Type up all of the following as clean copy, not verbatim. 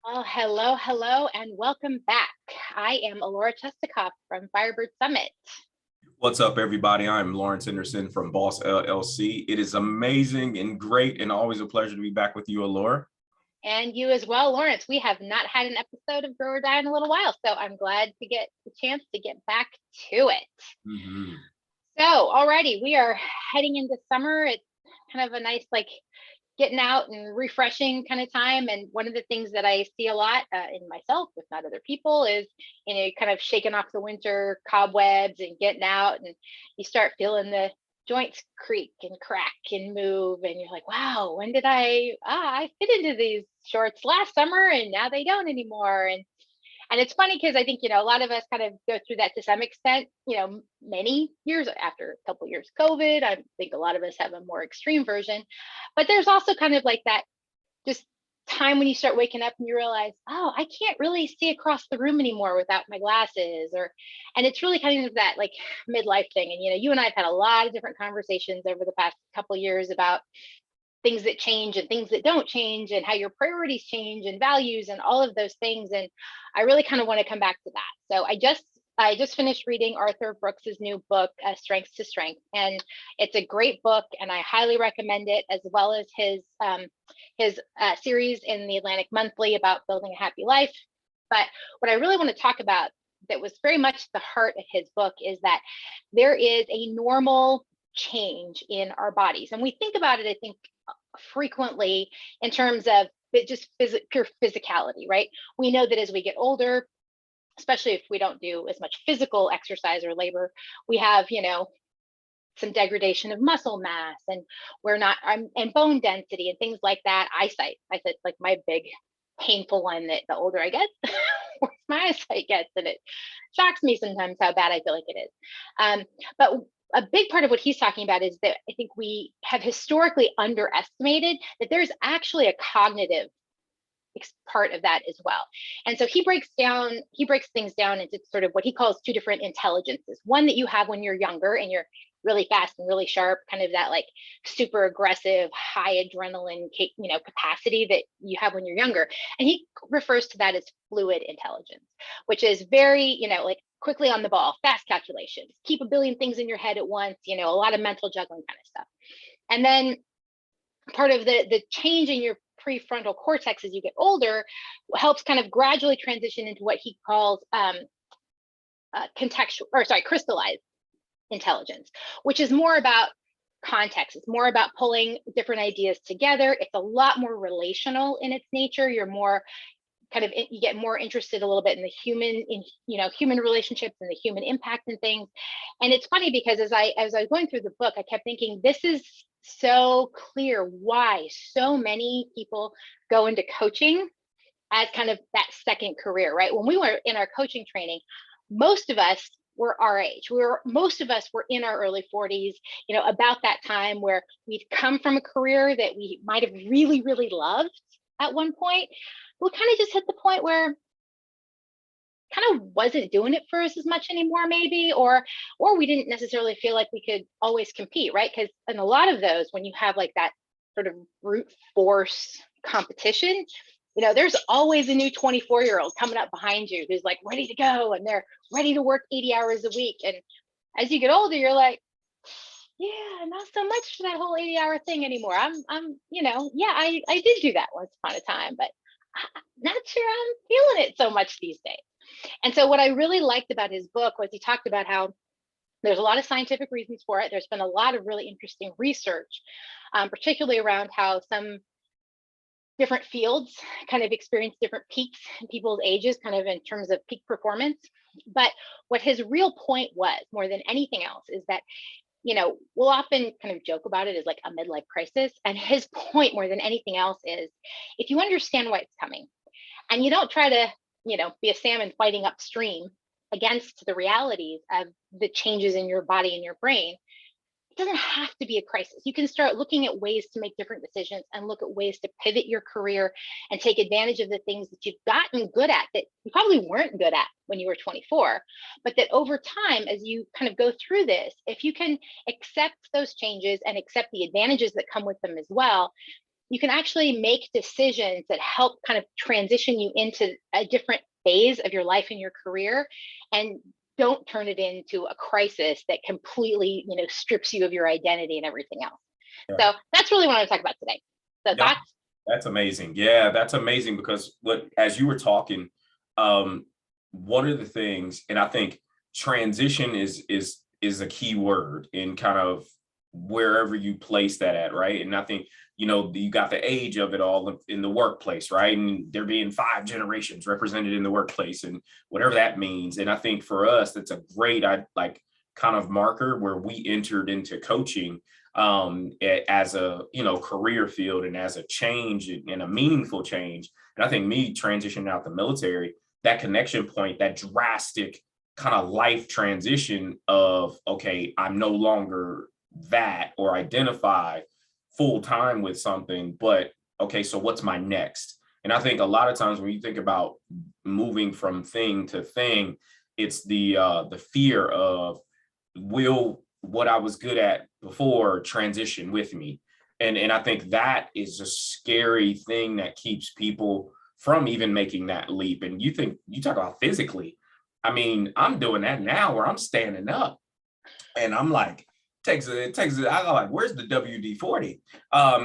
Oh, hello, hello, and welcome back. I am Alora Chestikoff from Firebird Summit. What's up, everybody? I'm Lawrence Henderson from Boss LLC. It is amazing and great and always a pleasure to be back with you, Alora. And you as well, Lawrence. We have not had an episode of Grow or Die in a little while, so I'm glad to get the chance to get back to it. Mm-hmm. So, alrighty, we are heading into summer. It's kind of a nice, getting out and refreshing kind of time. And one of the things that I see a lot in myself, if not other people, is kind of shaking off the winter cobwebs and getting out, and you start feeling the joints creak and crack and move, and you're like, wow, when did I fit into these shorts last summer, and now they don't anymore. And it's funny because I think, a lot of us kind of go through that to some extent, many years after a couple years of COVID. I think a lot of us have a more extreme version, but there's also kind of like that just time when you start waking up and you realize, oh, I can't really see across the room anymore without my glasses, and it's really kind of that like midlife thing. And, you and I have had a lot of different conversations over the past couple of years about things that change and things that don't change, and how your priorities change and values and all of those things. And I really kind of want to come back to that. So I just finished reading Arthur Brooks's new book, Strengths to Strength, and it's a great book, and I highly recommend it, as well as his series in the Atlantic Monthly about building a happy life. But what I really want to talk about, that was very much the heart of his book, is that there is a normal change in our bodies, and we think about it, I think, frequently in terms of just pure physicality, right? We know that as we get older, especially if we don't do as much physical exercise or labor, we have, some degradation of muscle mass, and we're not, and bone density and things like that. Eyesight's like my big painful one, that the older I get, worse my eyesight gets. And it shocks me sometimes how bad I feel like it is. But a big part of what he's talking about is that I think we have historically underestimated that there's actually a cognitive part of that as well. And so he breaks things down into sort of what he calls two different intelligences. One that you have when you're younger and you're really fast and really sharp, kind of that like super aggressive, high adrenaline, capacity that you have when you're younger. And he refers to that as fluid intelligence, which is very, like quickly on the ball, fast calculations, keep a billion things in your head at once, a lot of mental juggling kind of stuff. And then part of the change in your prefrontal cortex as you get older helps kind of gradually transition into what he calls crystallized intelligence, which is more about context. It's more about pulling different ideas together. It's a lot more relational in its nature. You're more you get more interested a little bit in the human relationships and the human impact and things. And it's funny because as I was going through the book, I kept thinking, this is so clear why so many people go into coaching as kind of that second career, right? When we were in our coaching training, most of us were our age. Most of us were in our early 40s, about that time where we'd come from a career that we might have really, really loved at one point. We kind of just hit the point where kind of wasn't doing it for us as much anymore, maybe, or we didn't necessarily feel like we could always compete, right? Because in a lot of those, when you have like that sort of brute force competition, there's always a new 24-year-old coming up behind you who's like ready to go, and they're ready to work 80 hours a week. And as you get older, you're like, yeah, not so much for that whole 80-hour thing anymore. Yeah, I did do that once upon a time, but I'm not sure I'm feeling it so much these days. And so what I really liked about his book was he talked about how there's a lot of scientific reasons for it. There's been a lot of really interesting research, particularly around how some different fields kind of experience different peaks in people's ages, kind of in terms of peak performance. But what his real point was, more than anything else, is that we'll often kind of joke about it as like a midlife crisis. And his point, more than anything else, is if you understand why it's coming and you don't try to, be a salmon fighting upstream against the realities of the changes in your body and your brain, it doesn't have to be a crisis. You can start looking at ways to make different decisions and look at ways to pivot your career and take advantage of the things that you've gotten good at that you probably weren't good at when you were 24, but that over time, as you kind of go through this, if you can accept those changes and accept the advantages that come with them as well, you can actually make decisions that help kind of transition you into a different phase of your life and your career, and don't turn it into a crisis that completely, strips you of your identity and everything else. Yeah. So that's really what I want to talk about today. So Yeah, that's amazing. Yeah, that's amazing, because as you were talking, one of the things, and I think transition is a key word in kind of wherever you place that at, right? And I think, you got the age of it all in the workplace, right? And there being 5 generations represented in the workplace and whatever that means. And I think for us, that's a great, kind of marker where we entered into coaching as a, career field and as a change and a meaningful change. And I think me transitioning out the military, that connection point, that drastic kind of life transition of, okay, I'm no longer that or identify full time with something, but okay, so what's my next? And I think a lot of times when you think about moving from thing to thing, it's the fear of, will what I was good at before transition with me? And I think that is a scary thing that keeps people from even making that leap. And you talk about physically. I mean, I'm doing that now where I'm standing up and I'm like, it takes I go like, where's the WD-40?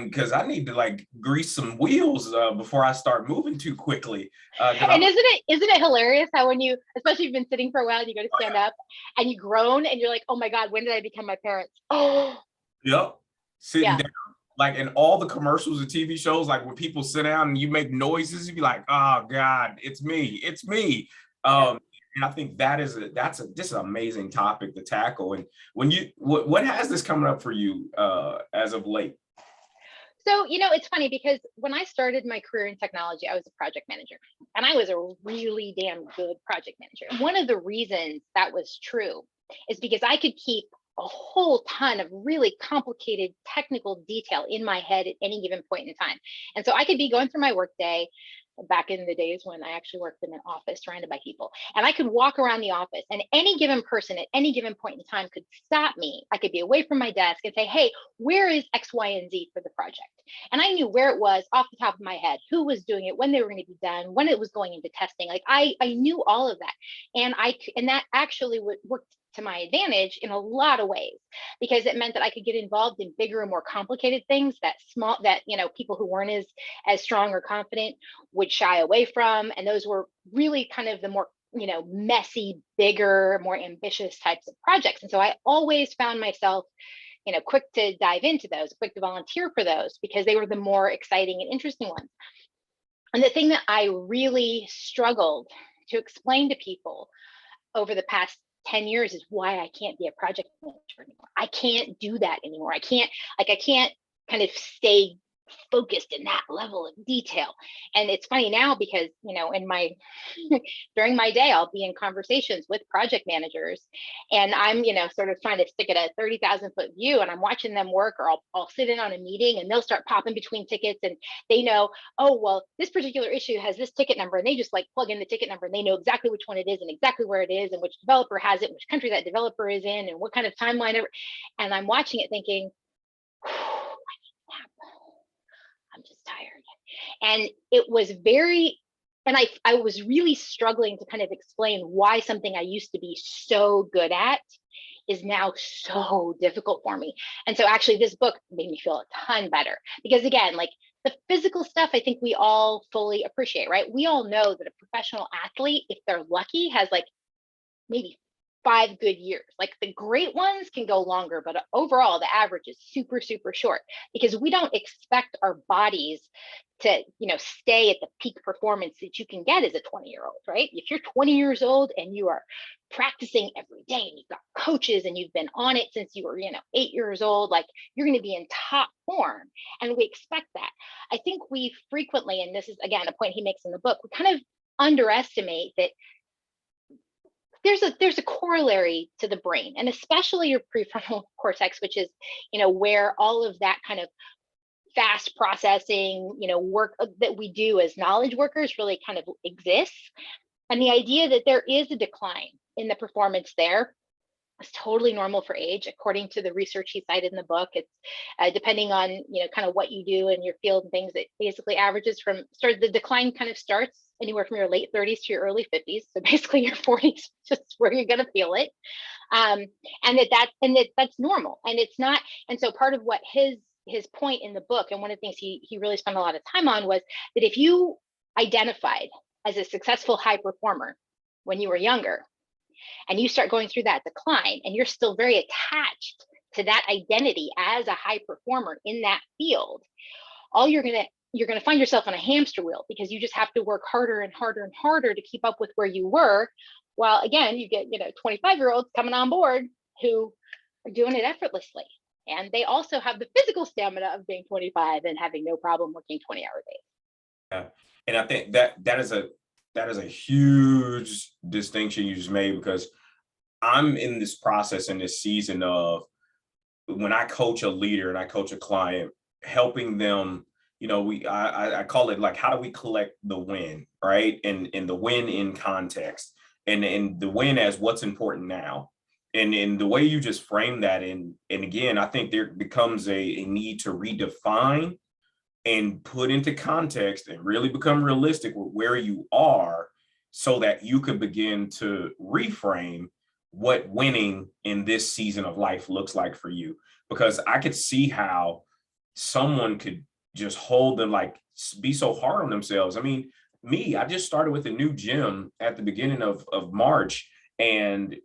Because I need to like grease some wheels before I start moving too quickly. And isn't it hilarious how when you, especially you've been sitting for a while and you go to stand up and you groan and you're like, oh my God, when did I become my parents? Oh, yep. Sitting down. Like in all the commercials and TV shows, like when people sit down and you make noises, you'd be like, oh God, it's me. And I think that's just an amazing topic to tackle. And when what has this coming up for you as of late? So, it's funny because when I started my career in technology, I was a project manager, and I was a really damn good project manager. And one of the reasons that was true is because I could keep a whole ton of really complicated technical detail in my head at any given point in time. And so I could be going through my workday back in the days when I actually worked in an office surrounded by people, and I could walk around the office, and any given person at any given point in time could stop me. I could be away from my desk and say, hey, where is X, Y, and Z for the project? And I knew where it was off the top of my head, who was doing it, when they were going to be done, when it was going into testing. Like I knew all of that. And that actually worked to my advantage in a lot of ways, because it meant that I could get involved in bigger and more complicated things that people who weren't as strong or confident would shy away from. And those were really kind of the more, messy, bigger, more ambitious types of projects. And so I always found myself, quick to dive into those, quick to volunteer for those, because they were the more exciting and interesting ones. And the thing that I really struggled to explain to people over the past 10 years is why I can't be a project manager anymore. I can't do that anymore. I can't kind of stay focused in that level of detail. And it's funny now because, in my during my day, I'll be in conversations with project managers, and I'm, sort of trying to stick at a 30,000-foot view, and I'm watching them work, or I'll sit in on a meeting and they'll start popping between tickets, and they know, oh, well, this particular issue has this ticket number, and they just like plug in the ticket number and they know exactly which one it is and exactly where it is and which developer has it, which country that developer is in, and what kind of timeline. And I'm watching it thinking, I'm just tired. And it was I was really struggling to kind of explain why something I used to be so good at is now so difficult for me. And so actually this book made me feel a ton better, because again, like the physical stuff, I think we all fully appreciate, right? We all know that a professional athlete, if they're lucky, has like maybe 5 good years. Like the great ones can go longer, but overall the average is super, super short, because we don't expect our bodies to, stay at the peak performance that you can get as a 20-year-old, right? If you're 20 years old and you are practicing every day and you've got coaches and you've been on it since you were, 8 years old, like you're going to be in top form. And we expect that. I think we frequently, and this is again a point he makes in the book, we kind of underestimate that there's a corollary to the brain, and especially your prefrontal cortex, which is, where all of that kind of fast processing, work that we do as knowledge workers really kind of exists. And the idea that there is a decline in the performance there It's totally normal for age, according to the research he cited in the book. It's depending on, kind of what you do in your field and things. It basically averages from the decline kind of starts anywhere from your late 30s to your early 50s. So basically, your 40s just where you're going to feel it, and that's normal, and it's not. And so part of what his point in the book, and one of the things he really spent a lot of time on, was that if you identified as a successful high performer when you were younger, and you start going through that decline, and you're still very attached to that identity as a high performer in that field, all you're going to find yourself on a hamster wheel, because you just have to work harder and harder and harder to keep up with where you were. While again, you get 25-year-olds coming on board who are doing it effortlessly, and they also have the physical stamina of being 25 and having no problem working 20-hour days. Yeah. And I think that is a huge distinction you just made, because I'm in this process, in this season of, when I coach a leader and I coach a client, helping them, I call it like, how do we collect the win, right? And the win in context, and the win as what's important now. And in the way you just frame that, and again, I think there becomes a need to redefine and put into context and really become realistic with where you are, so that you could begin to reframe what winning in this season of life looks like for you. Because I could see how someone could just hold them, like, be so hard on themselves. I mean, I just started with a new gym at the beginning of March, and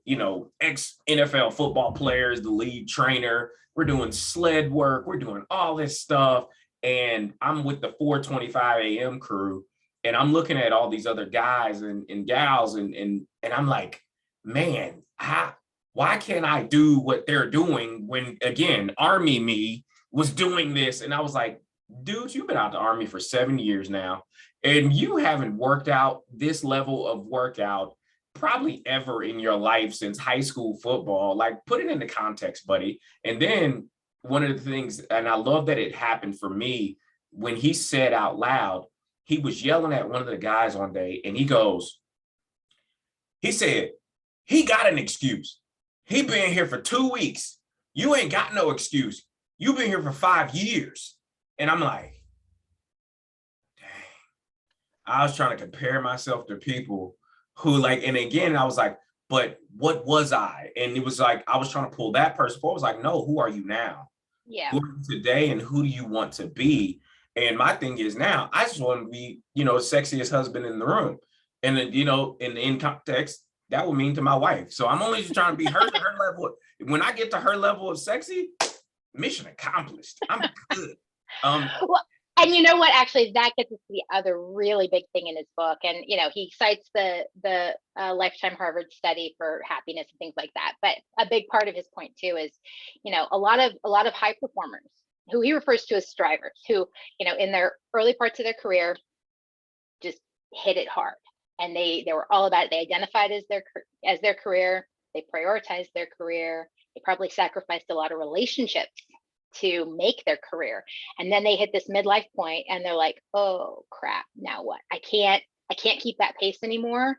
ex NFL football players, the lead trainer, we're doing sled work, we're doing all this stuff, and I'm with the 4:25 a.m. crew, and I'm looking at all these other guys and gals, and I'm like, man, why can't I do what they're doing, when, again, Army me was doing this? And I was like, dude, you've been out the Army for 7 years now, and you haven't worked out this level of workout probably ever in your life since high school football. Like, put it into context, buddy. And then one of the things, and I love that it happened for me, when he said out loud, he was yelling at one of the guys one day, and he said, he got an excuse. He been here for 2 weeks. You ain't got no excuse. You've been here for 5 years. And I'm like, dang. I was trying to compare myself to people who, like, and again, I was like, but what was I? And it was like, I was trying to pull that person forward. I was like, no, who are you now? Yeah. Who are you today, and who do you want to be? And my thing is, now I just want to be, sexiest husband in the room. And then, in context, that would mean to my wife. So I'm only just trying to be her to her level. When I get to her level of sexy, mission accomplished. I'm good. Well, and you know what? Actually, that gets us to the other really big thing in his book. And he cites the Lifetime Harvard study for happiness and things like that. But a big part of his point too is, a lot of high performers, who he refers to as strivers, who in their early parts of their career just hit it hard, and they were all about it. They identified as their career. They prioritized their career. They probably sacrificed a lot of relationships to make their career. And then they hit this midlife point, and they're like, oh crap, now what? I can't keep that pace anymore.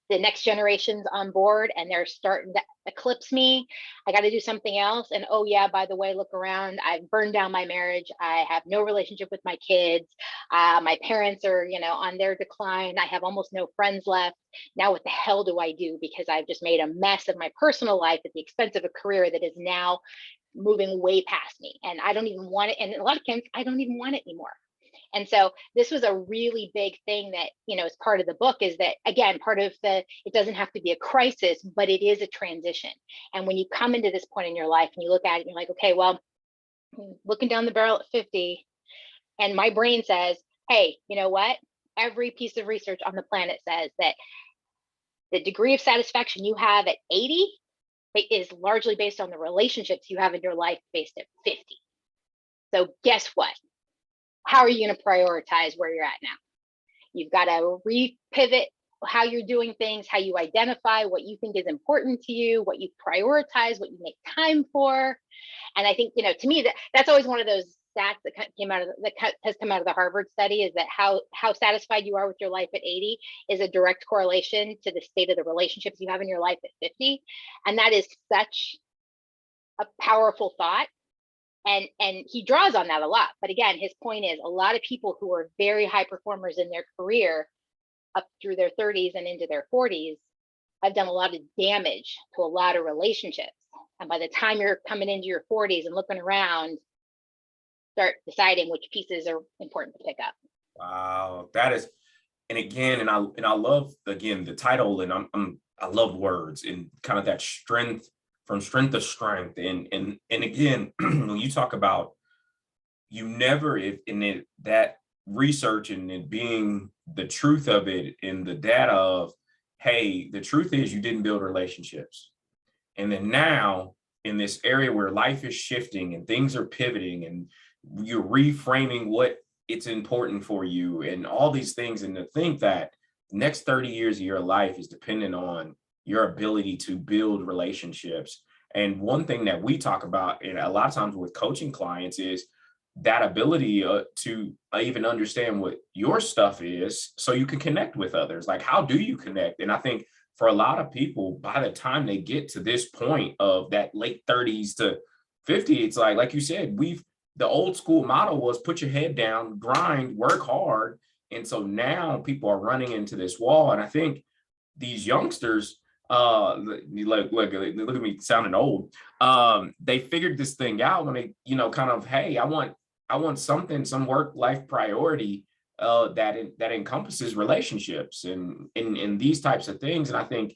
The next generation's on board, and they're starting to eclipse me. I got to do something else. And oh yeah, by the way, look around. I've burned down my marriage. I have no relationship with my kids. My parents are, on their decline. I have almost no friends left. Now what the hell do I do? Because I've just made a mess of my personal life at the expense of a career that is now moving way past me, and I don't even want it. And a lot of times I don't even want it anymore. And so this was a really big thing that, is part of the book, is that, again, part of it doesn't have to be a crisis, but it is a transition. And when you come into this point in your life and you look at it and you're like, okay, well, looking down the barrel at 50, and my brain says, hey, you know what? Every piece of research on the planet says that the degree of satisfaction you have at 80 is largely based on the relationships you have in your life based at 50. So guess what? How are you going to prioritize where you're at now? You've got to repivot how you're doing things, how you identify what you think is important to you, what you prioritize, what you make time for. And I think, to me, that's always one of those stats that came out of has come out of the Harvard study is that how satisfied you are with your life at 80 is a direct correlation to the state of the relationships you have in your life at 50. And that is such a powerful thought. And he draws on that a lot. But again, his point is a lot of people who are very high performers in their career up through their 30s and into their 40s have done a lot of damage to a lot of relationships. And by the time you're coming into your 40s and looking around, start deciding which pieces are important to pick up. Wow, that is, and again, and I love again the title, and I love words and kind of that strength, from strength to strength, and again, when you talk about you never, if in it, that research and it being the truth of it in the data of, hey, the truth is you didn't build relationships. And then now in this area where life is shifting and things are pivoting and you're reframing what it's important for you and all these things, and to think that the next 30 years of your life is dependent on your ability to build relationships. And one thing that we talk about, and a lot of times with coaching clients, is that ability to even understand what your stuff is so you can connect with others. Like, how do you connect? And I think for a lot of people, by the time they get to this point of that late 30s to 50, it's like you said, the old school model was put your head down, grind, work hard. And so now people are running into this wall. And I think these youngsters, look at me sounding old. They figured this thing out when they, kind of, hey, I want something, some work-life priority that encompasses relationships and these types of things. And I think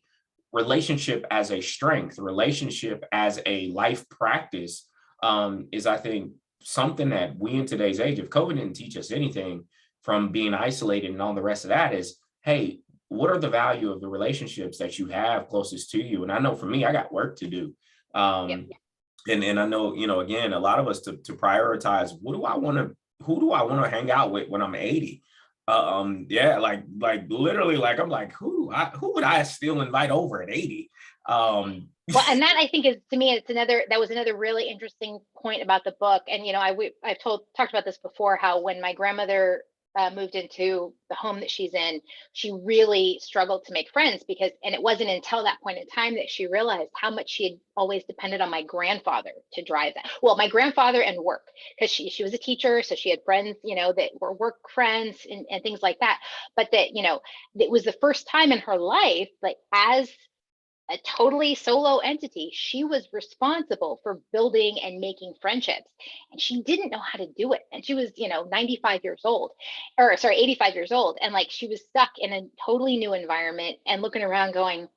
relationship as a strength, relationship as a life practice is, I think, something that we in today's age, if COVID didn't teach us anything from being isolated and all the rest of that, is, hey, what are the value of the relationships that you have closest to you? And I know for me, I got work to do. Yep. And I know, again, a lot of us to prioritize, who do I want to hang out with when I'm 80? Yeah, like literally, like, I'm like, who would I still invite over at 80? Well, and that, I think, is, to me, that was another really interesting point about the book. And, I've talked about this before, how when my grandmother moved into the home that she's in, she really struggled to make friends and it wasn't until that point in time that she realized how much she had always depended on my grandfather to drive that. Well, my grandfather and work, because she was a teacher, so she had friends, that were work friends and things like that. But that, it was the first time in her life, like, as a totally solo entity, she was responsible for building and making friendships, and she didn't know how to do it. And she was 95 years old, or sorry, 85 years old, and like, she was stuck in a totally new environment and looking around going,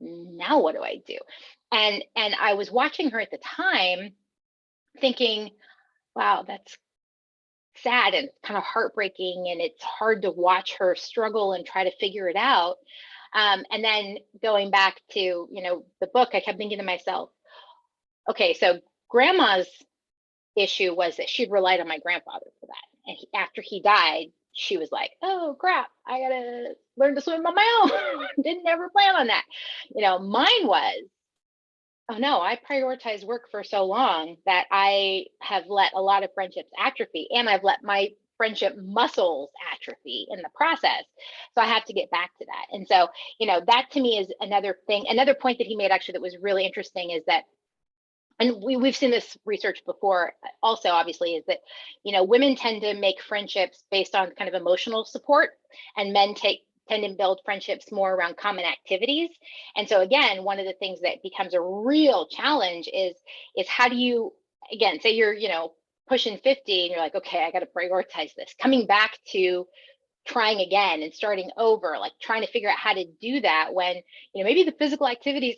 now what do I do? And I was watching her at the time thinking, wow, that's sad and kind of heartbreaking, and it's hard to watch her struggle and try to figure it out. And then going back to, the book, I kept thinking to myself, okay, so grandma's issue was that she'd relied on my grandfather for that. And after he died, she was like, oh crap, I gotta learn to swim on my own. Didn't ever plan on that. Mine was, oh no, I prioritized work for so long that I have let a lot of friendships atrophy, and I've let my friendship muscles atrophy in the process. So I have to get back to that. And so, that to me is another thing, another point that he made actually that was really interesting, is that, and we've seen this research before also, obviously, is that, women tend to make friendships based on kind of emotional support, and men tend to build friendships more around common activities. And so again, one of the things that becomes a real challenge is how do you, again, say you're, pushing 50 and you're like, okay, I got to prioritize this, coming back to trying again and starting over, like trying to figure out how to do that when, maybe the physical activities,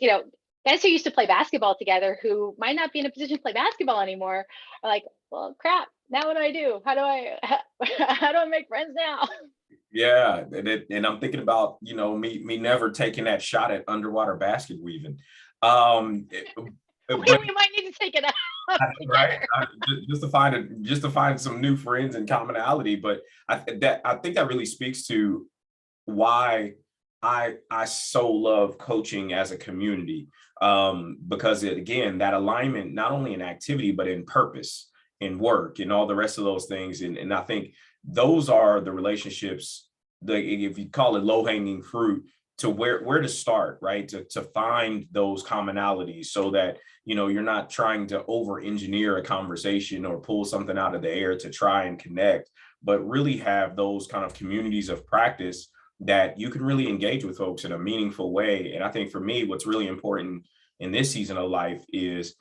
guys who used to play basketball together who might not be in a position to play basketball anymore are like, well, crap, now what do I do? How do I make friends now? Yeah, and I'm thinking about, me never taking that shot at underwater basket weaving. We might need to take it out. Right, just to find some new friends and commonality. But I think that really speaks to why I so love coaching as a community, because again, that alignment, not only in activity but in purpose, and work and all the rest of those things. And I think those are the relationships, if you call it low-hanging fruit, to where to start, right? To find those commonalities so that, you're not trying to over-engineer a conversation or pull something out of the air to try and connect, but really have those kind of communities of practice that you can really engage with folks in a meaningful way. And I think for me, what's really important in this season of life is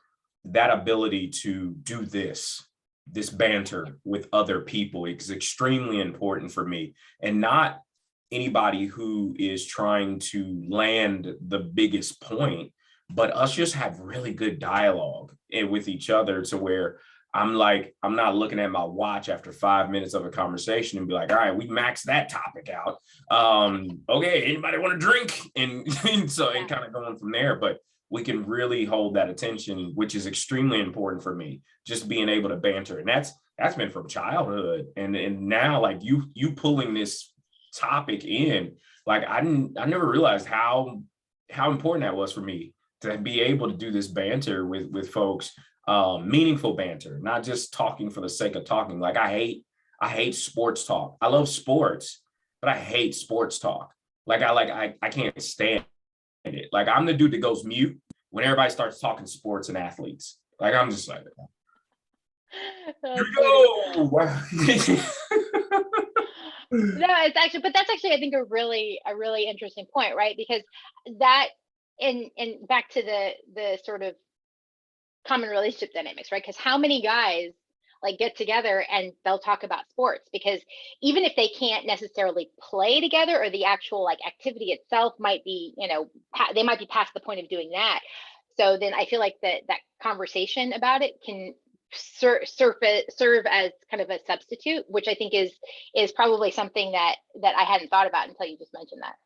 that ability to do this banter with other people is extremely important for me. And not anybody who is trying to land the biggest point, but us just have really good dialogue with each other, to where I'm not looking at my watch after 5 minutes of a conversation and be like, all right, we maxed that topic out. Okay, anybody want a drink? And kind of going from there. But we can really hold that attention, which is extremely important for me, just being able to banter. And that's been from childhood. And now, like, you pulling this topic in, like, I never realized how important that was for me, to be able to do this banter with folks, meaningful banter, not just talking for the sake of talking. Like, I hate sports talk. I love sports, but I hate sports talk. I can't stand it. Like, I'm the dude that goes mute when everybody starts talking sports and athletes. Like, I'm just like, here we go. Wow. No, that's actually, I think, a really interesting point, right? Because that, and back to the sort of common relationship dynamics, right? Because how many guys like get together and they'll talk about sports, because even if they can't necessarily play together, or the actual like activity itself might be, they might be past the point of doing that. So then I feel like that conversation about it can serve as kind of a substitute, which I think is probably something that I hadn't thought about until you just mentioned that.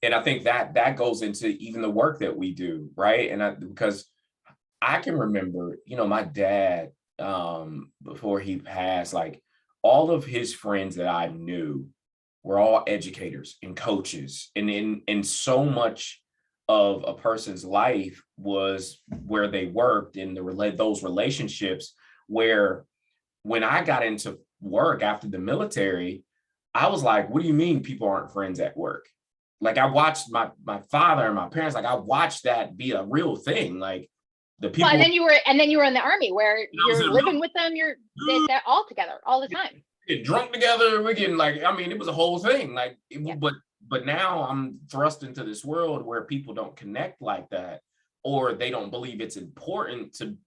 And I think that goes into even the work that we do, right? Because I can remember, my dad, before he passed, like, all of his friends that I knew were all educators and coaches, and so much of a person's life was where they worked, in those relationships, where when I got into work after the military, I was like, what do you mean people aren't friends at work? Like, I watched my father and my parents, like, I watched that be a real thing. Like, the people. Well, and then you were in the Army, where you're living with them. They're all together all the time. We get drunk together. We get, like, I mean, it was a whole thing. Like, but now I'm thrust into this world where people don't connect like that, or they don't believe it's important to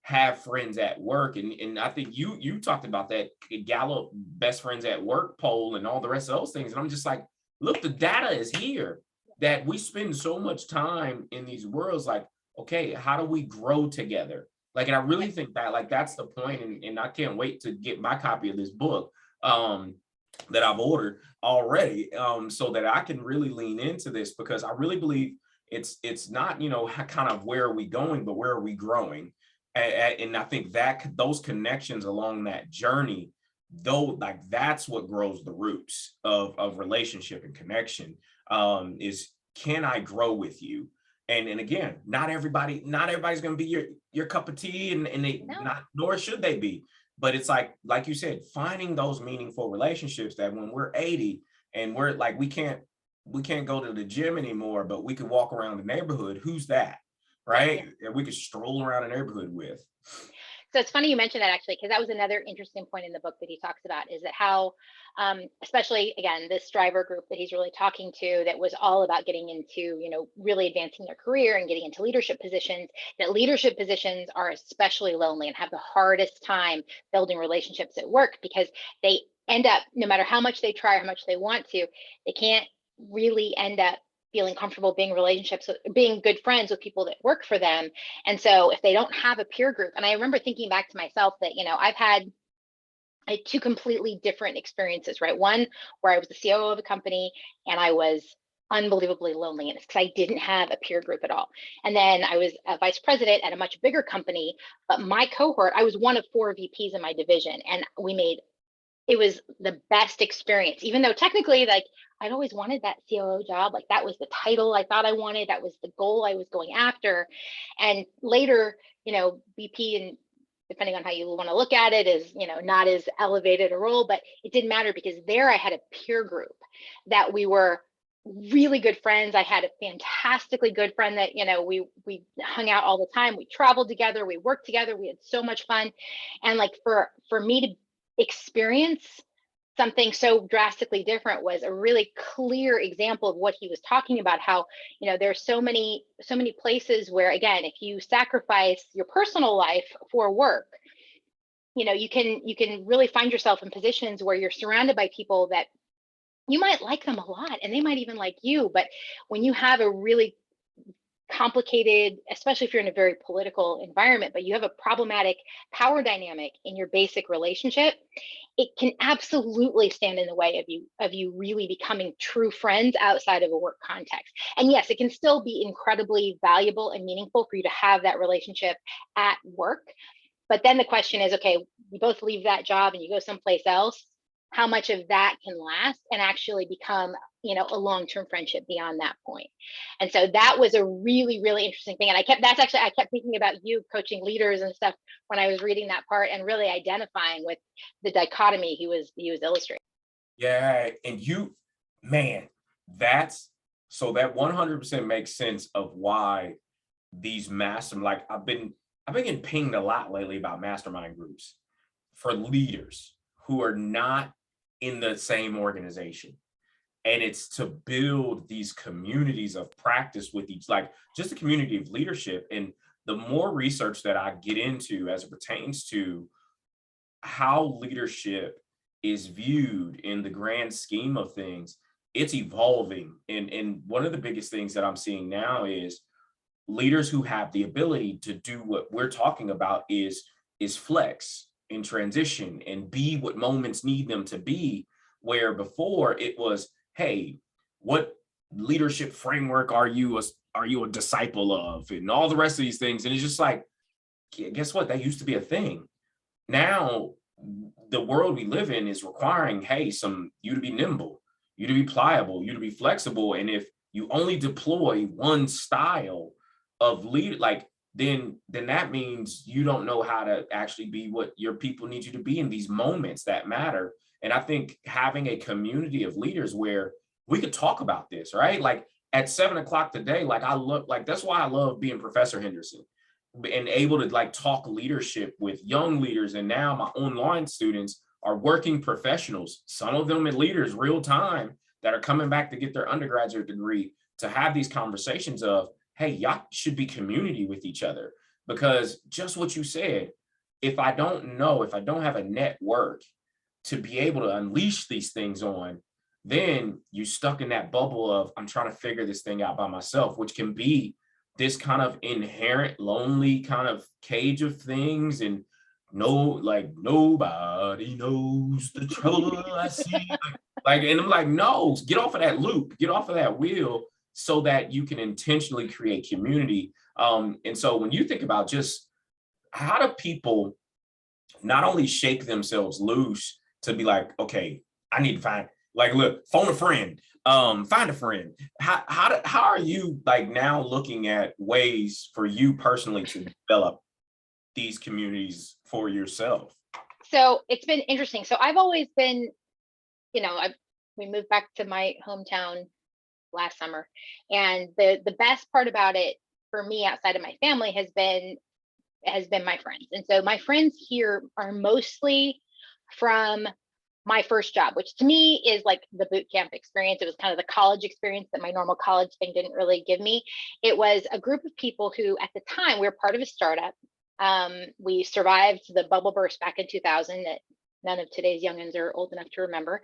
have friends at work. And I think you talked about that Gallup best friends at work poll and all the rest of those things. And I'm just like, look, the data is here, that we spend so much time in these worlds. Like, okay, how do we grow together? Like, and I really think that, like, that's the point. And I can't wait to get my copy of this book that I've ordered already, so that I can really lean into this, because I really believe it's not, kind of where are we going, but where are we growing? And I think that those connections along that journey, though, like, that's what grows the roots of relationship and connection, is, can I grow with you? And again, not everybody's going to be your cup of tea, and they not, nor should they be. But it's like you said, finding those meaningful relationships that when we're 80 and we're like, we can't go to the gym anymore, but we can walk around the neighborhood. Who's that? Right? And we could stroll around the neighborhood with. So it's funny you mentioned that, actually, because that was another interesting point in the book that he talks about, is that how, especially, again, this driver group that he's really talking to, that was all about getting into, really advancing their career and getting into leadership positions, that leadership positions are especially lonely and have the hardest time building relationships at work, because they end up, no matter how much they try or how much they want to, they can't really end up feeling comfortable being good friends with people that work for them. And so if they don't have a peer group, and I remember thinking back to myself that, I had two completely different experiences, right? One where I was the COO of a company and I was unbelievably lonely, and it's because I didn't have a peer group at all. And then I was a vice president at a much bigger company, but my cohort, I was one of 4 VPs in my division, and we made it was the best experience, even though technically, like, I'd always wanted that COO job. Like, that was the title I thought I wanted. That was the goal I was going after. And later, VP, and depending on how you want to look at it, is, not as elevated a role, but it didn't matter because there I had a peer group that we were really good friends. I had a fantastically good friend that, we hung out all the time. We traveled together, we worked together, we had so much fun. And like, for me to experience something so drastically different was a really clear example of what he was talking about. How, there's so many places where, again, if you sacrifice your personal life for work, you can really find yourself in positions where you're surrounded by people that you might like them a lot, and they might even like you. But when you have a really complicated, especially if you're in a very political environment, but you have a problematic power dynamic in your basic relationship, it can absolutely stand in the way of you really becoming true friends outside of a work context. And yes, it can still be incredibly valuable and meaningful for you to have that relationship at work. But then the question is, okay, you both leave that job and you go someplace else. How much of that can last and actually become, a long-term friendship beyond that point? And so that was a really, really interesting thing. And I kept thinking about you coaching leaders and stuff when I was reading that part, and really identifying with the dichotomy he was illustrating. Yeah. And man, that 100% makes sense of why these like I've been getting pinged a lot lately about mastermind groups for leaders who are not in the same organization. And it's to build these communities of practice with like just a community of leadership. And the more research that I get into as it pertains to how leadership is viewed in the grand scheme of things, it's evolving. And one of the biggest things that I'm seeing now is leaders who have the ability to do what we're talking about is flex and transition and be what moments need them to be, where before it was, hey, what leadership framework are you a disciple of, and all the rest of these things. And it's just like, guess what? That used to be a thing. Now, the world we live in is requiring, hey, you to be nimble, you to be pliable, you to be flexible. And if you only deploy one style of lead, like then that means you don't know how to actually be what your people need you to be in these moments that matter. And I think having a community of leaders where we could talk about this, right? Like at 7 o'clock today, that's why I love being Professor Henderson and able to like talk leadership with young leaders. And now my online students are working professionals, some of them in leaders real time, that are coming back to get their undergraduate degree, to have these conversations of, hey, y'all should be community with each other. Because just what you said, if I don't have a network to be able to unleash these things on, then you're stuck in that bubble of, I'm trying to figure this thing out by myself, which can be this kind of inherent lonely kind of cage of things. And nobody knows the trouble I see. And I'm like, no, get off of that loop, get off of that wheel, so that you can intentionally create community. And so when you think about just how do people not only shake themselves loose to be like, okay, I need to find, like, look, phone a friend, find a friend. How are you like now looking at ways for you personally to develop these communities for yourself? So it's been interesting. So I've always been, we moved back to my hometown last summer, and the best part about it for me outside of my family has been my friends. And so my friends here are mostly from my first job, which to me is like the boot camp experience. It was kind of the college experience that my normal college thing didn't really give me. It was a group of people who, at the time, we were part of a startup. We survived the bubble burst back in 2000 that none of today's youngins are old enough to remember.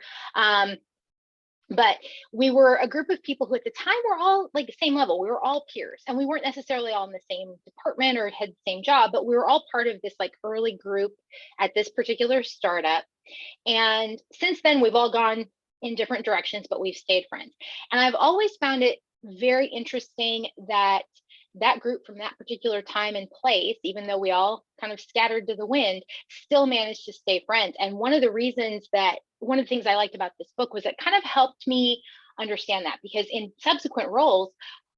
But we were a group of people who at the time were all like the same level. We were all peers, and we weren't necessarily all in the same department or had the same job, but we were all part of this like early group at this particular startup. And since then, we've all gone in different directions, but we've stayed friends. And I've always found it very interesting that that group from that particular time and place, even though we all kind of scattered to the wind, still managed to stay friends. And one of the things I liked about this book was it kind of helped me understand that, because in subsequent roles,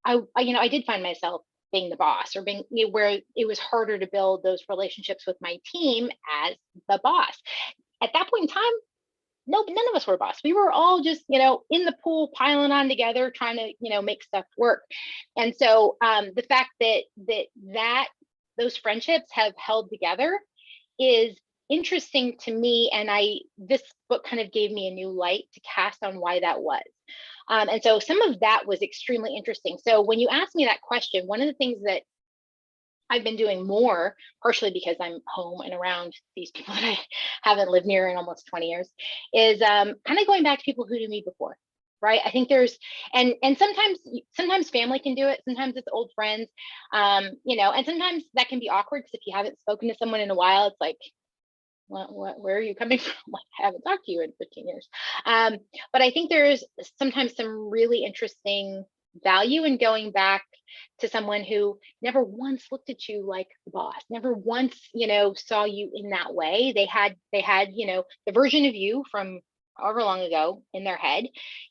I did find myself being the boss, or being, where it was harder to build those relationships with my team as the boss. At that point in time, no, none of us were boss. We were all just, in the pool, piling on together, trying to, make stuff work. And so the fact that those friendships have held together is interesting to me. And this book kind of gave me a new light to cast on why that was. And so some of that was extremely interesting. So when you asked me that question, one of the things that I've been doing more, partially because I'm home and around these people that I haven't lived near in almost 20 years, is kind of going back to people who knew me before, right? I think there's, and sometimes family can do it. Sometimes it's old friends, and sometimes that can be awkward, because if you haven't spoken to someone in a while, it's like, where are you coming from? Like, I haven't talked to you in 15 years. But I think there's sometimes some really interesting value in going back to someone who never once looked at you like the boss, never once, saw you in that way. They had, the version of you from however long ago in their head.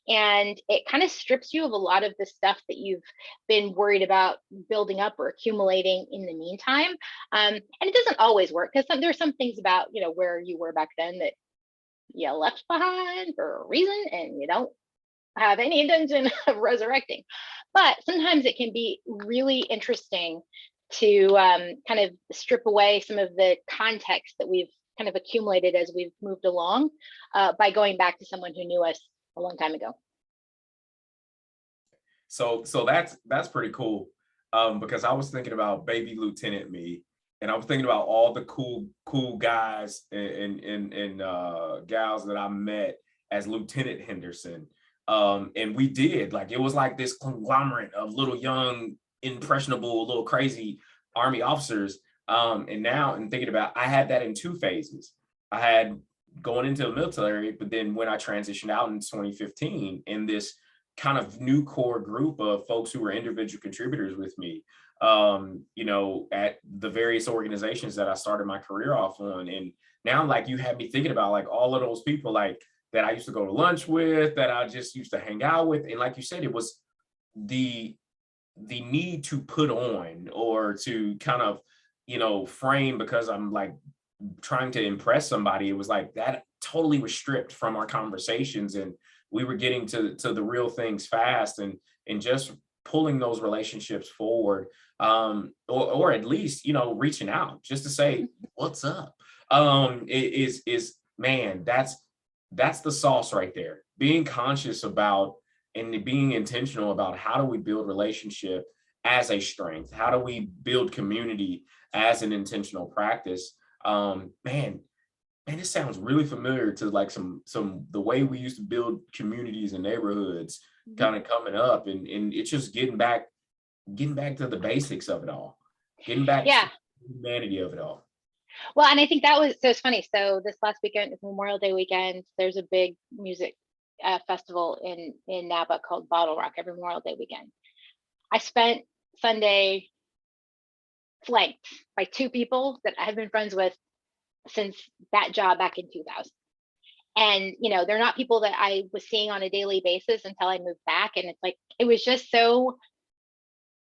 And it kind of strips you of a lot of the stuff that you've been worried about building up or accumulating in the meantime. And it doesn't always work, because there's some things about, where you were back then that you left behind for a reason, and you don't have any intention of resurrecting. But sometimes it can be really interesting to kind of strip away some of the context that we've kind of accumulated as we've moved along, by going back to someone who knew us a long time ago. So that's pretty cool, because I was thinking about baby Lieutenant me, and I was thinking about all the cool guys and gals that I met as Lieutenant Henderson. And we did, like, it was like this conglomerate of little young, impressionable, little crazy Army officers. And now, and thinking about, I had that in two phases. I had going into the military, but then when I transitioned out in 2015, in this kind of new core group of folks who were individual contributors with me, at the various organizations that I started my career off on. And now, like, you had me thinking about, like, all of those people, like, that I used to go to lunch with, that I just used to hang out with. And like you said, it was the need to put on, or to kind of, frame, because I'm like trying to impress somebody. It was like that totally was stripped from our conversations, and we were getting to the real things fast, and just pulling those relationships forward, or at least, reaching out just to say, what's up? Is man, that's the sauce right there. Being conscious about and being intentional about, how do we build relationship as a strength? How do we build community as an intentional practice? Man, it sounds really familiar to, like, some the way we used to build communities and neighborhoods, kind of coming up, and it's just getting back to the basics of it all, getting back to the humanity of it all. Well, and I think that was, so it's funny. So this last weekend is Memorial Day weekend. There's a big music festival in Napa called Bottle Rock every Memorial Day weekend. I spent Sunday flanked by two people that I have been friends with since that job back in 2000. And, they're not people that I was seeing on a daily basis until I moved back. And it's like, it was just so,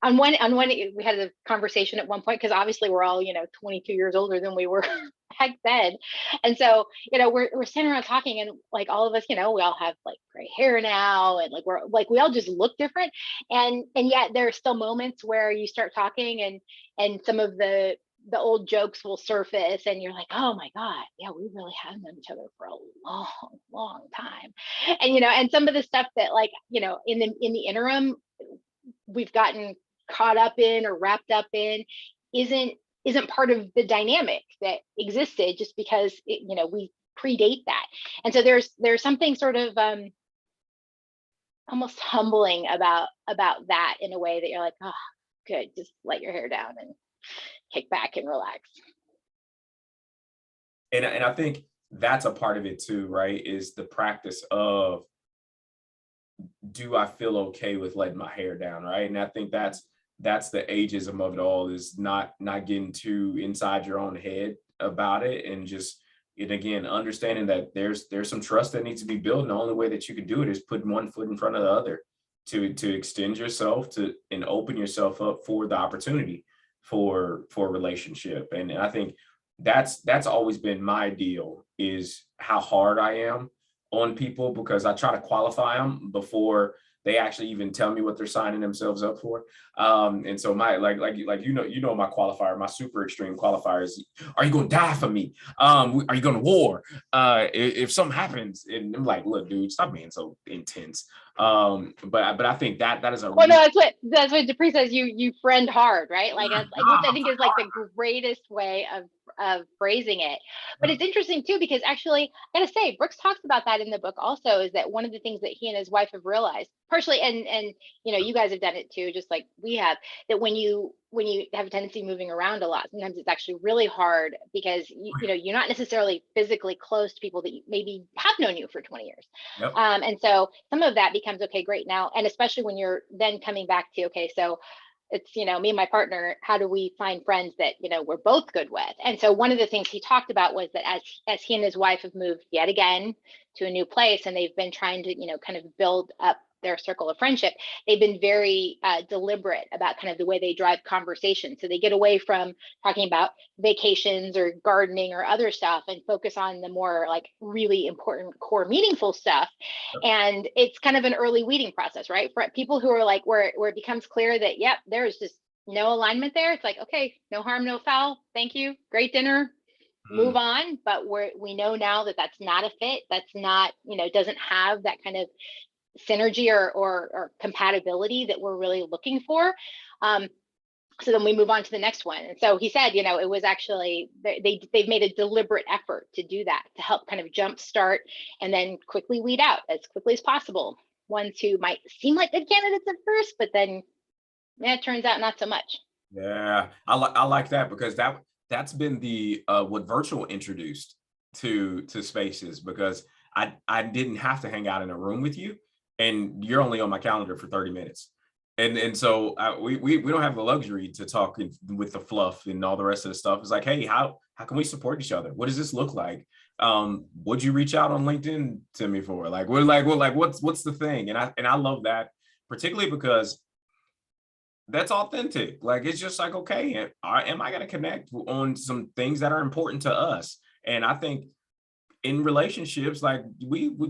on one, we had a conversation at one point, because obviously we're all, 22 years older than we were back then. And so, we're standing around talking, and like all of us, we all have like gray hair now, and like we all just look different. And yet there are still moments where you start talking, and some of the old jokes will surface, and you're like, oh my God, yeah, we really have known each other for a long time. And and some of the stuff that, like, in the interim we've gotten caught up in or wrapped up in isn't part of the dynamic that existed, just because we predate that. And so there's something sort of almost humbling about that, in a way that you're like, oh, good, just let your hair down and kick back and relax. And I think that's a part of it too, right? Is the practice of, do I feel okay with letting my hair down, right? And I think that's that's the ageism of it all, is not getting too inside your own head about it, and just, and again, understanding that there's some trust that needs to be built, and the only way that you can do it is putting one foot in front of the other to extend yourself to and open yourself up for the opportunity for a relationship. And I think that's always been my deal, is how hard I am on people, because I try to qualify them before they actually even tell me what they're signing themselves up for. And so my my qualifier, my super extreme qualifier is, are you going to die for me? Are you going to war? If something happens, and I'm like, look, dude, stop being so intense. But I think that is a well, no, that's what Dupree says. You friend hard, right? Like which I think is like the greatest way of phrasing it. But it's interesting too, because actually, I gotta say, Brooks talks about that in the book also, is that one of the things that he and his wife have realized, partially, and you guys have done it too, just like we have, that when you have a tendency moving around a lot, sometimes it's actually really hard, because you're not necessarily physically close to people that maybe have known you for 20 years. Yep. And so some of that becomes, okay, great now, and especially when you're then coming back to, okay, so it's me and my partner, how do we find friends that we're both good with? And so one of the things he talked about was that as he and his wife have moved yet again to a new place, and they've been trying to kind of build up their circle of friendship, they've been very deliberate about kind of the way they drive conversation. So they get away from talking about vacations or gardening or other stuff, and focus on the more like really important core meaningful stuff. And it's kind of an early weeding process, right? For people who are like, where it becomes clear that, yep, there's just no alignment there. It's like, okay, no harm, no foul. Thank you. Great dinner. Move on. But we know now that that's not a fit. That's not, doesn't have that kind of synergy or compatibility that we're really looking for. So then we move on to the next one. And so he said, it was actually, they've made a deliberate effort to do that, to help kind of jumpstart and then quickly weed out as quickly as possible ones who might seem like good candidates at first, but then it turns out not so much. Yeah, I like that, because that's been the what virtual introduced to spaces, because I didn't have to hang out in a room with you, and you're only on my calendar for 30 minutes. And so we don't have the luxury to talk with the fluff and all the rest of the stuff. It's like, hey, how can we support each other? What does this look like? Would you reach out on LinkedIn to me for? Like, what's the thing? And I love that, particularly because that's authentic. Like, it's just like, okay, am I going to connect on some things that are important to us? And I think in relationships, like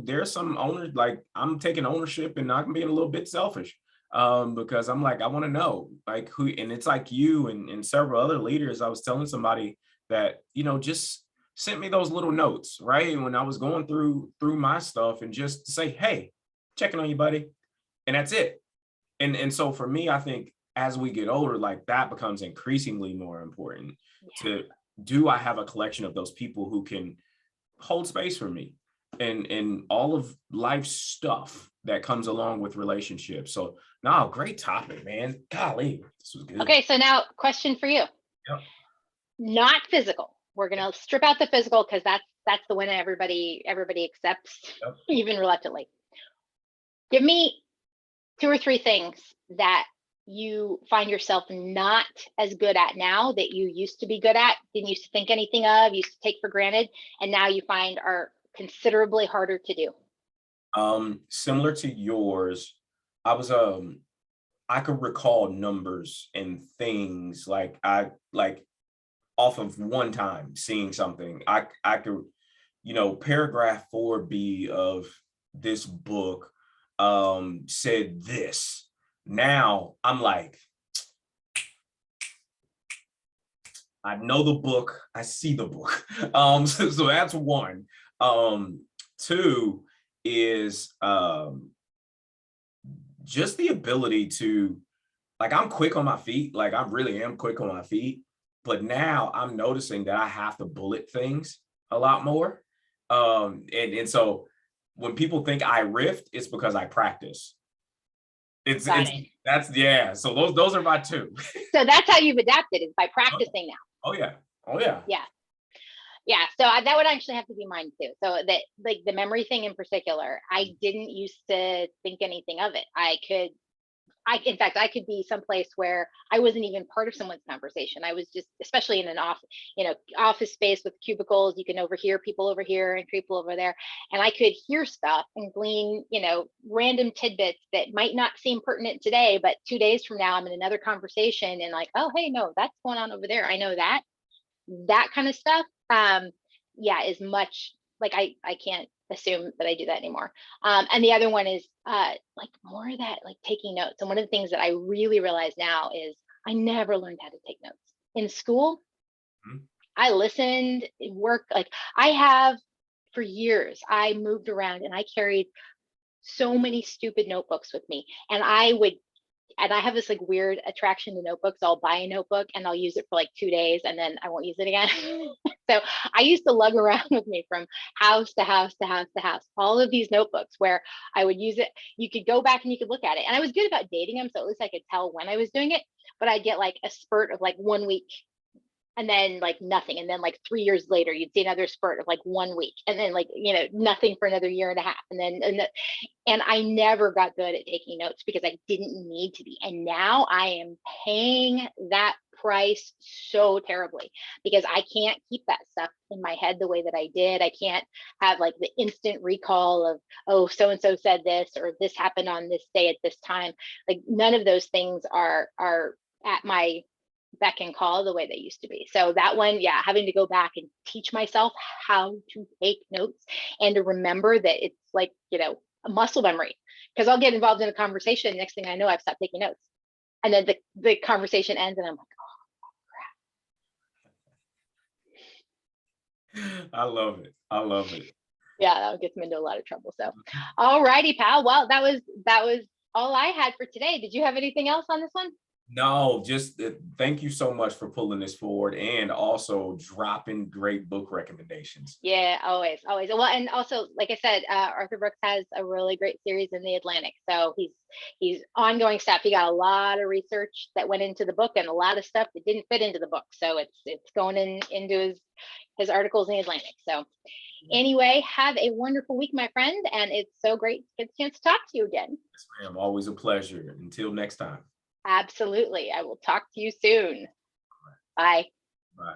there's some owners, like I'm taking ownership and I'm being a little bit selfish, because I'm like, I want to know like who, and it's like you and several other leaders. I was telling somebody that, just sent me those little notes, right? When I was going through my stuff, and just to say, hey, checking on you, buddy. And that's it. And so for me, I think as we get older, like that becomes increasingly more important. To, do I have a collection of those people who can hold space for me and all of life's stuff that comes along with relationships? So no, great topic, man. Golly, this was good. Okay, so now question for you. Yep. Not physical. We're gonna strip out the physical, because that's the one everybody accepts, Yep. even reluctantly. Give me 2 or 3 things that you find yourself not as good at now that you used to be good at, didn't used to think anything of, used to take for granted, and now you find are considerably harder to do. Similar to yours, I was I could recall numbers and things, like I like off of one time seeing something. I could, paragraph 4B of this book said this. Now I'm like, I know the book, I see the book. So that's one. 2 is just the ability to, like, I'm quick on my feet, like I really am quick on my feet, but now I'm noticing that I have to bullet things a lot more. And so when people think I riffed, it's because I practice. That's, yeah. So those are my 2. So that's how you've adapted, is by practicing now. Oh yeah. Oh yeah. Yeah. So that would actually have to be mine too. So that, like the memory thing in particular, I didn't used to think anything of it. I could in fact, I could be someplace where I wasn't even part of someone's conversation. I was just, especially in an office space with cubicles, you can overhear people over here and people over there. And I could hear stuff and glean, random tidbits that might not seem pertinent today, but 2 days from now, I'm in another conversation and like, oh, hey, no, that's going on over there. I know that kind of stuff. Yeah, is much like, I can't assume that I do that anymore. And the other one is like more of that, like taking notes. And one of the things that I really realize now is I never learned how to take notes in school. Mhm. I listened, worked, like I have for years. I moved around and I carried so many stupid notebooks with me, and I have this like weird attraction to notebooks. I'll buy a notebook and I'll use it for like 2 days and then I won't use it again. So I used to lug around with me from house to house to house to house, all of these notebooks where I would use it. You could go back and you could look at it. And I was good about dating them. So at least I could tell when I was doing it, but I'd get like a spurt of like 1 week and then like nothing. And then like 3 years later, you'd see another spurt of like 1 week and then like, nothing for another year and a half. And I never got good at taking notes because I didn't need to be. And now I am paying that price so terribly because I can't keep that stuff in my head the way that I did. I can't have like the instant recall of, oh, so-and-so said this, or this happened on this day at this time. Like none of those things are at my beck and call the way they used to be. So that one, yeah, having to go back and teach myself how to take notes and to remember that it's like, a muscle memory, because I'll get involved in a conversation. Next thing I know, I've stopped taking notes. And then the conversation ends and I'm like, I love it. I love it. yeah, that gets me into a lot of trouble. So, all righty, pal. Well, that was all I had for today. Did you have anything else on this one? No, just thank you so much for pulling this forward and also dropping great book recommendations. Yeah, always, always. Well, and also, like I said, Arthur Brooks has a really great series in the Atlantic. So he's ongoing stuff. He got a lot of research that went into the book and a lot of stuff that didn't fit into the book. So it's going into his articles in the Atlantic. So anyway, have a wonderful week, my friend. And it's so great to get a chance to talk to you again. Yes, ma'am. Always a pleasure. Until next time. Absolutely. I will talk to you soon. Bye. Bye.